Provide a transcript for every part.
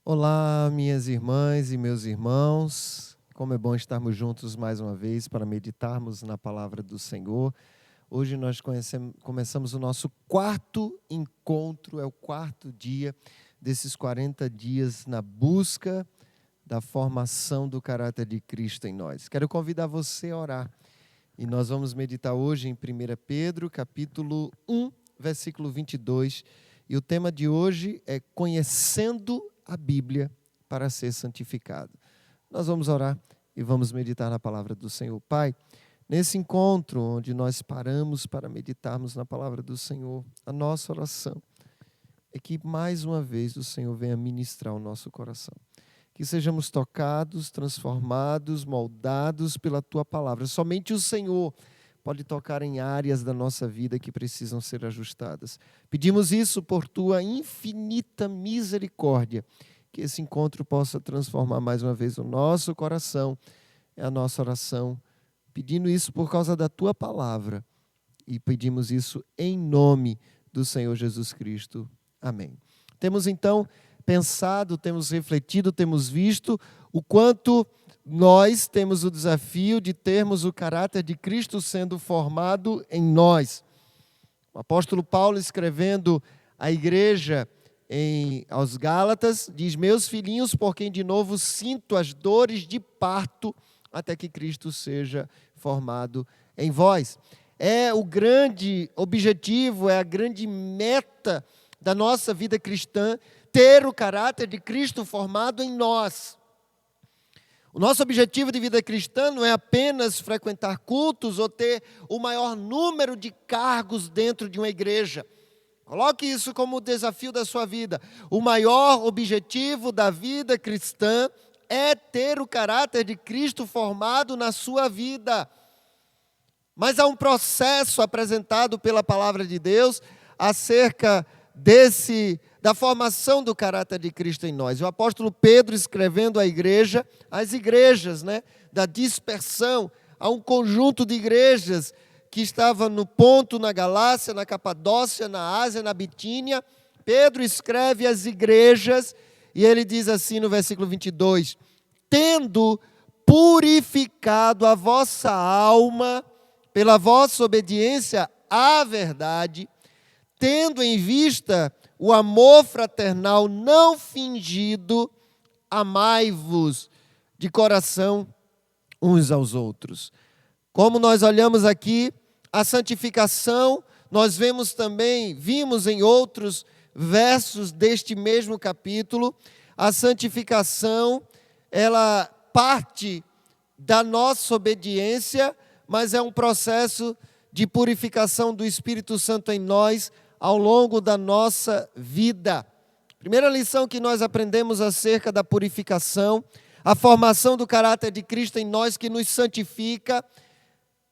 Olá, minhas irmãs e meus irmãos. Como é bom estarmos juntos mais uma vez para meditarmos na palavra do Senhor. Hoje nós começamos o nosso quarto encontro, é o quarto dia desses 40 dias na busca da formação do caráter de Cristo em nós. Quero convidar você a orar. E nós vamos meditar hoje em 1 Pedro, capítulo 1, versículo 22. E o tema de hoje é conhecendo a Bíblia para ser santificado. Nós vamos orar e vamos meditar na palavra do Senhor. Pai, nesse encontro onde nós paramos para meditarmos na palavra do Senhor, a nossa oração é que mais uma vez o Senhor venha ministrar o nosso coração. Que sejamos tocados, transformados, moldados pela Tua palavra. Somente o Senhor pode tocar em áreas da nossa vida que precisam ser ajustadas. Pedimos isso por Tua infinita misericórdia, que esse encontro possa transformar mais uma vez o nosso coração, é a nossa oração, pedindo isso por causa da Tua palavra, e pedimos isso em nome do Senhor Jesus Cristo. Amém. Temos então pensado, temos refletido, temos visto o quanto nós temos o desafio de termos o caráter de Cristo sendo formado em nós. O apóstolo Paulo, escrevendo à igreja aos Gálatas, diz: meus filhinhos, por quem de novo sinto as dores de parto, até que Cristo seja formado em vós. É o grande objetivo, é a grande meta da nossa vida cristã, ter o caráter de Cristo formado em nós. O nosso objetivo de vida cristã não é apenas frequentar cultos ou ter o maior número de cargos dentro de uma igreja. Coloque isso como desafio da sua vida. O maior objetivo da vida cristã é ter o caráter de Cristo formado na sua vida. Mas há um processo apresentado pela palavra de Deus acerca da formação do caráter de Cristo em nós. O apóstolo Pedro, escrevendo às igrejas, da dispersão, a um conjunto de igrejas que estava no Ponto, na Galácia, na Capadócia, na Ásia, na Bitínia. Pedro escreve às igrejas e ele diz assim no versículo 22, tendo purificado a vossa alma pela vossa obediência à verdade, tendo em vista o amor fraternal não fingido, amai-vos de coração uns aos outros. Como nós olhamos aqui, a santificação, nós vimos em outros versos deste mesmo capítulo, a santificação, ela parte da nossa obediência, mas é um processo de purificação do Espírito Santo em nós, ao longo da nossa vida. Primeira lição que nós aprendemos acerca da purificação, a formação do caráter de Cristo em nós que nos santifica.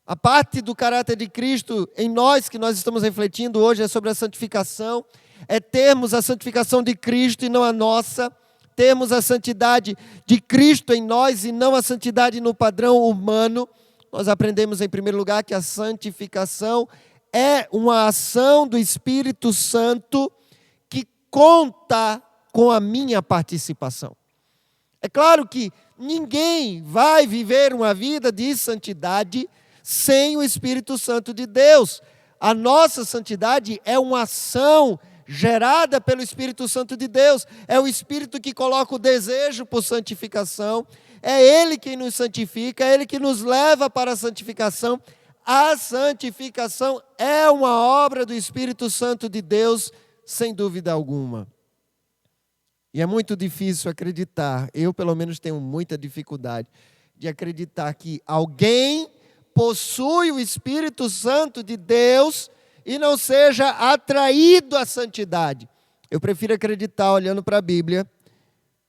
A parte do caráter de Cristo em nós que nós estamos refletindo hoje é sobre a santificação, é termos a santificação de Cristo e não a nossa, termos a santidade de Cristo em nós e não a santidade no padrão humano. Nós aprendemos em primeiro lugar que a santificação é uma ação do Espírito Santo que conta com a minha participação. É claro que ninguém vai viver uma vida de santidade sem o Espírito Santo de Deus. A nossa santidade é uma ação gerada pelo Espírito Santo de Deus. É o Espírito que coloca o desejo por santificação. É Ele quem nos santifica, é Ele que nos leva para a santificação. A santificação é uma obra do Espírito Santo de Deus, sem dúvida alguma. E é muito difícil acreditar, eu pelo menos tenho muita dificuldade de acreditar que alguém possui o Espírito Santo de Deus e não seja atraído à santidade. Eu prefiro acreditar, olhando para a Bíblia,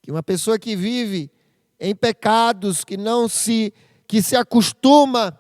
que uma pessoa que vive em pecados, que se acostuma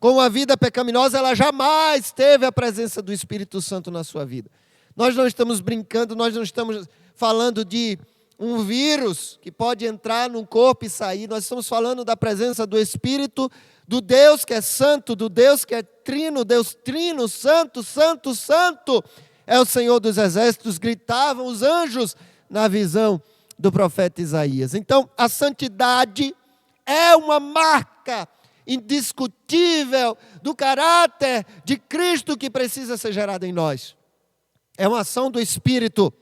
com a vida pecaminosa, ela jamais teve a presença do Espírito Santo na sua vida. Nós não estamos brincando, nós não estamos falando de um vírus que pode entrar num corpo e sair. Nós estamos falando da presença do Espírito, do Deus que é santo, do Deus que é trino, Deus trino, santo, santo, santo, é o Senhor dos exércitos, gritavam os anjos na visão do profeta Isaías. Então, a santidade é uma marca indiscutível do caráter de Cristo que precisa ser gerado em nós. É uma ação do Espírito.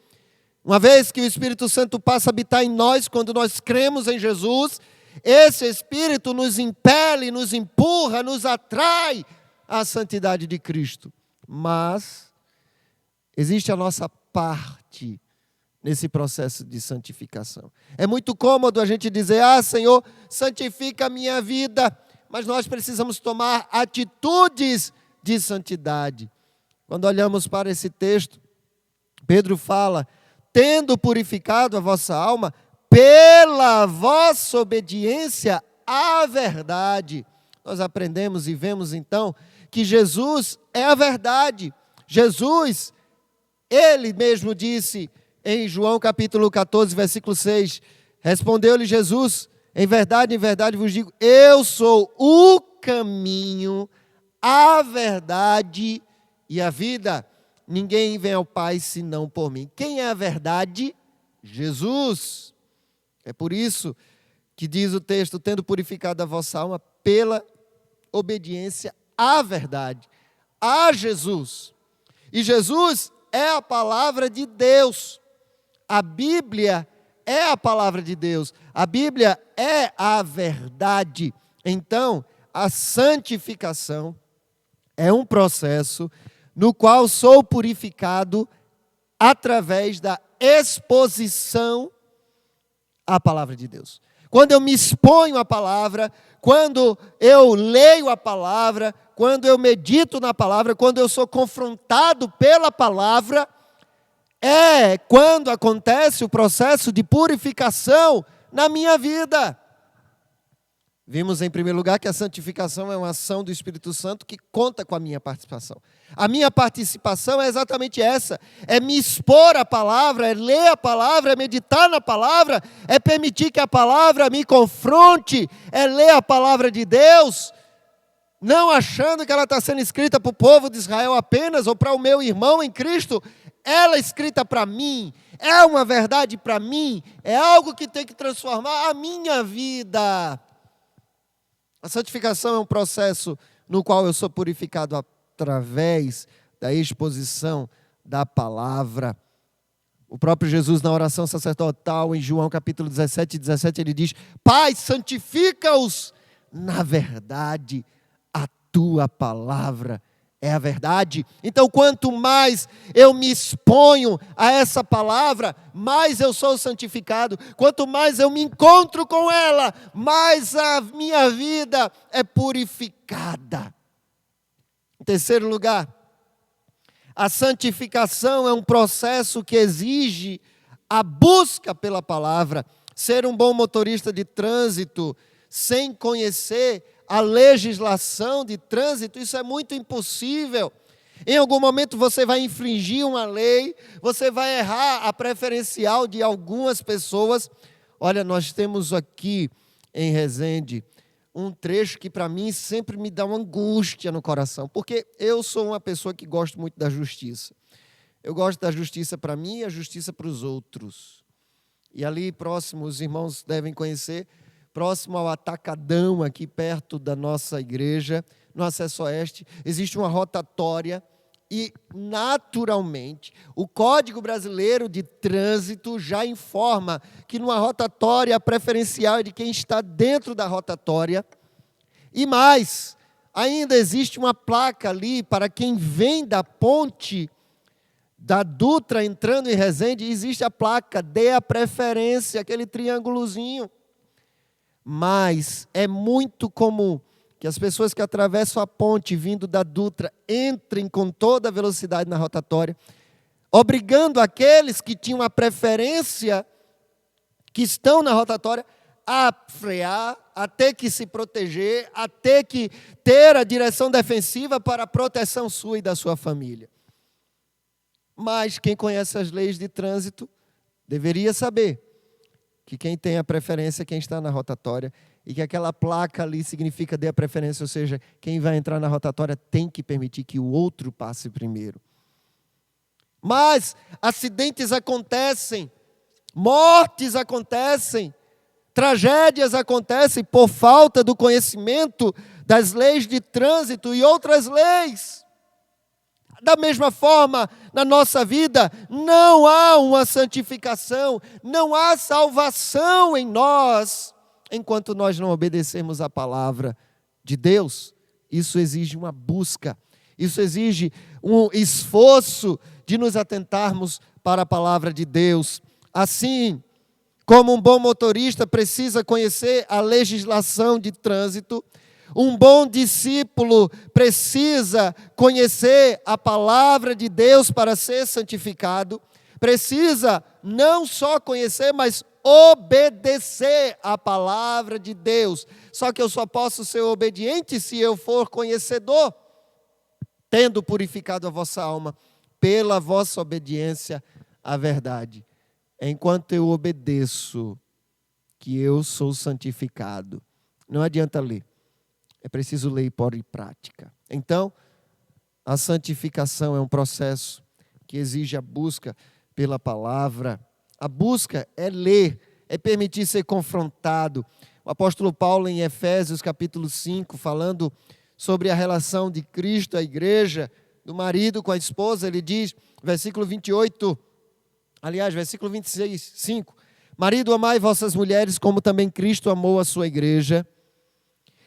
Uma vez que o Espírito Santo passa a habitar em nós, quando nós cremos em Jesus, esse Espírito nos impele, nos empurra, nos atrai à santidade de Cristo. Mas existe a nossa parte nesse processo de santificação. É muito cômodo a gente dizer, Senhor, santifica a minha vida, mas nós precisamos tomar atitudes de santidade. Quando olhamos para esse texto, Pedro fala, tendo purificado a vossa alma pela vossa obediência à verdade. Nós aprendemos e vemos então que Jesus é a verdade. Jesus, ele mesmo disse em João capítulo 14, versículo 6, respondeu-lhe Jesus, em verdade vos digo, eu sou o caminho, a verdade e a vida. Ninguém vem ao Pai senão por mim. Quem é a verdade? Jesus. É por isso que diz o texto, tendo purificado a vossa alma pela obediência à verdade, a Jesus. E Jesus é a palavra de Deus. A Bíblia é a palavra de Deus. A Bíblia é a verdade. Então, a santificação é um processo no qual sou purificado através da exposição à palavra de Deus. Quando eu me exponho à palavra, quando eu leio a palavra, quando eu medito na palavra, quando eu sou confrontado pela palavra, é quando acontece o processo de purificação na minha vida. Vimos em primeiro lugar que a santificação é uma ação do Espírito Santo que conta com a minha participação. A minha participação é exatamente essa, é me expor à palavra, é ler a palavra, é meditar na palavra, é permitir que a palavra me confronte, é ler a palavra de Deus, não achando que ela está sendo escrita para o povo de Israel apenas, ou para o meu irmão em Cristo, ela é escrita para mim, é uma verdade para mim, é algo que tem que transformar a minha vida. A santificação é um processo no qual eu sou purificado através da exposição da palavra. O próprio Jesus, na oração sacerdotal, em João capítulo 17, ele diz, Pai, santifica-os na verdade, a tua palavra é a verdade. Então, quanto mais eu me exponho a essa palavra, mais eu sou santificado. Quanto mais eu me encontro com ela, mais a minha vida é purificada. Em terceiro lugar, a santificação é um processo que exige a busca pela palavra. Ser um bom motorista de trânsito sem conhecer a legislação de trânsito, isso é muito impossível. Em algum momento você vai infringir uma lei, você vai errar a preferencial de algumas pessoas. Olha, nós temos aqui em Resende um trecho que para mim sempre me dá uma angústia no coração, porque eu sou uma pessoa que gosto muito da justiça. Eu gosto da justiça para mim e a justiça para os outros. E ali próximo, os irmãos devem conhecer, próximo ao Atacadão, aqui perto da nossa igreja, no acesso oeste, existe uma rotatória e, naturalmente, o Código Brasileiro de Trânsito já informa que numa rotatória a preferencial é de quem está dentro da rotatória. E mais, ainda existe uma placa ali para quem vem da ponte da Dutra entrando em Resende, existe a placa, dê a preferência, aquele triângulozinho. Mas é muito comum que as pessoas que atravessam a ponte vindo da Dutra entrem com toda a velocidade na rotatória, obrigando aqueles que tinham a preferência, que estão na rotatória, a frear, a ter que se proteger, a ter que ter a direção defensiva para a proteção sua e da sua família. Mas quem conhece as leis de trânsito deveria saber que quem tem a preferência é quem está na rotatória e que aquela placa ali significa dê a preferência, ou seja, quem vai entrar na rotatória tem que permitir que o outro passe primeiro. Mas acidentes acontecem, mortes acontecem, tragédias acontecem por falta do conhecimento das leis de trânsito e outras leis. Da mesma forma, na nossa vida, não há uma santificação, não há salvação em nós, enquanto nós não obedecermos a palavra de Deus. Isso exige uma busca, isso exige um esforço de nos atentarmos para a palavra de Deus. Assim, como um bom motorista precisa conhecer a legislação de trânsito, um bom discípulo precisa conhecer a palavra de Deus para ser santificado, precisa não só conhecer, mas obedecer a palavra de Deus. Só que eu só posso ser obediente se eu for conhecedor, tendo purificado a vossa alma pela vossa obediência à verdade. Enquanto eu obedeço, que eu sou santificado. Não adianta ler. É preciso ler e pôr em prática. Então, a santificação é um processo que exige a busca pela palavra. A busca é ler, é permitir ser confrontado. O apóstolo Paulo, em Efésios capítulo 5, falando sobre a relação de Cristo à igreja, do marido com a esposa, ele diz, versículo 28, aliás, versículo 26, 5. Marido, amai vossas mulheres, como também Cristo amou a sua igreja,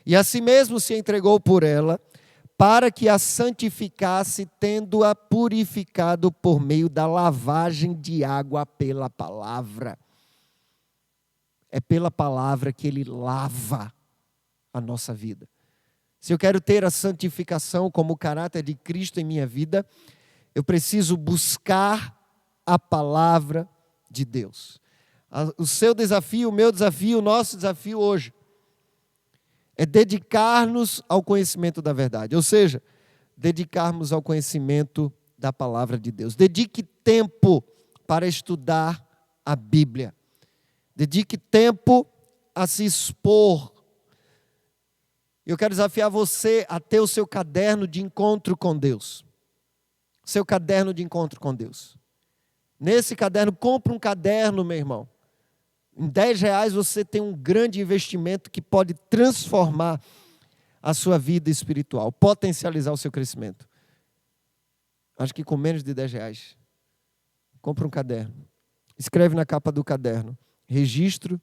e a si mesmo se entregou por ela, para que a santificasse, tendo-a purificado por meio da lavagem de água pela palavra. É pela palavra que Ele lava a nossa vida. Se eu quero ter a santificação como o caráter de Cristo em minha vida, eu preciso buscar a palavra de Deus. O seu desafio, o meu desafio, o nosso desafio hoje é dedicar-nos ao conhecimento da verdade, ou seja, dedicarmos ao conhecimento da palavra de Deus. Dedique tempo para estudar a Bíblia. Dedique tempo a se expor. Eu quero desafiar você a ter o seu caderno de encontro com Deus. Seu caderno de encontro com Deus. Nesse caderno, compre um caderno, meu irmão. Em R$10 você tem um grande investimento que pode transformar a sua vida espiritual, potencializar o seu crescimento. Acho que com menos de R$10, compre um caderno. Escreve na capa do caderno, registro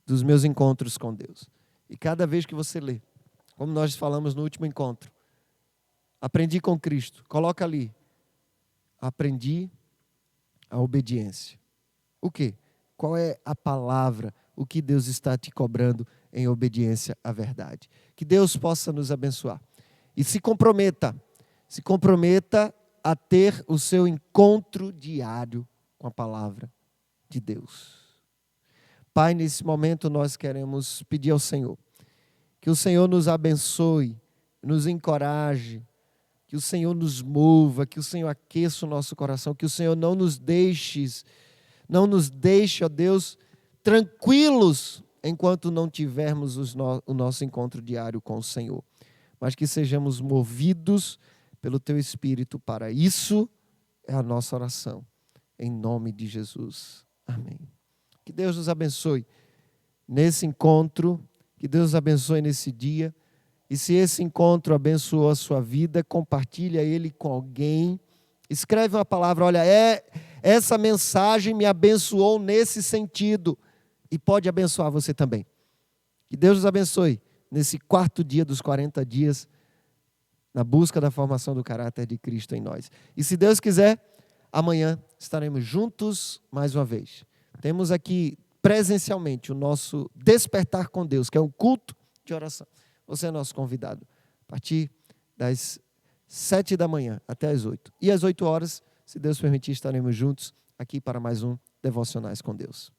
dos meus encontros com Deus. E cada vez que você lê, como nós falamos no último encontro, aprendi com Cristo, coloca ali, aprendi a obediência. O quê? Qual é a palavra, o que Deus está te cobrando em obediência à verdade? Que Deus possa nos abençoar. E se comprometa a ter o seu encontro diário com a palavra de Deus. Pai, nesse momento nós queremos pedir ao Senhor, que o Senhor nos abençoe, nos encoraje, que o Senhor nos mova, que o Senhor aqueça o nosso coração, que o Senhor não nos deixe, ó Deus, tranquilos enquanto não tivermos o nosso encontro diário com o Senhor. Mas que sejamos movidos pelo Teu Espírito para isso, é a nossa oração. Em nome de Jesus. Amém. Que Deus nos abençoe nesse encontro, que Deus nos abençoe nesse dia. E se esse encontro abençoou a sua vida, compartilha ele com alguém. Escreve uma palavra, olha, essa mensagem me abençoou nesse sentido. E pode abençoar você também. Que Deus nos abençoe nesse 4º dia dos 40 dias, na busca da formação do caráter de Cristo em nós. E se Deus quiser, amanhã estaremos juntos mais uma vez. Temos aqui presencialmente o nosso Despertar com Deus, que é um culto de oração. Você é nosso convidado. A partir das 7 da manhã até as 8. E às 8 horas, se Deus permitir, estaremos juntos aqui para mais um Devocionais com Deus.